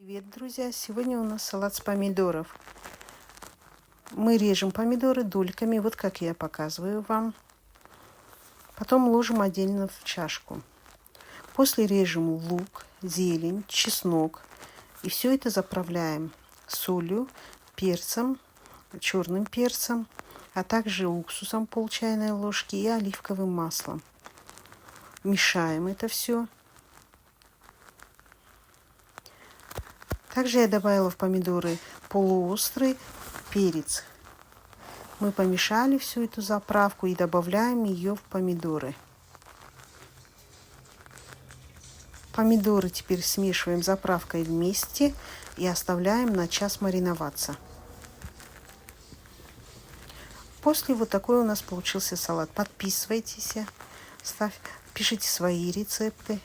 Привет, друзья! Сегодня у нас салат с помидоров. Мы режем помидоры дольками, вот как я показываю вам. Потом ложим отдельно в чашку. После режем лук, зелень, чеснок. И все это заправляем солью, перцем, черным перцем, а также уксусом пол чайной ложки и оливковым маслом. Мешаем это все. Также я добавила в помидоры полуострый перец. Мы помешали всю эту заправку и добавляем ее в помидоры. Помидоры теперь смешиваем с заправкой вместе и оставляем на час мариноваться. После вот такой у нас получился салат. Подписывайтесь, пишите свои рецепты.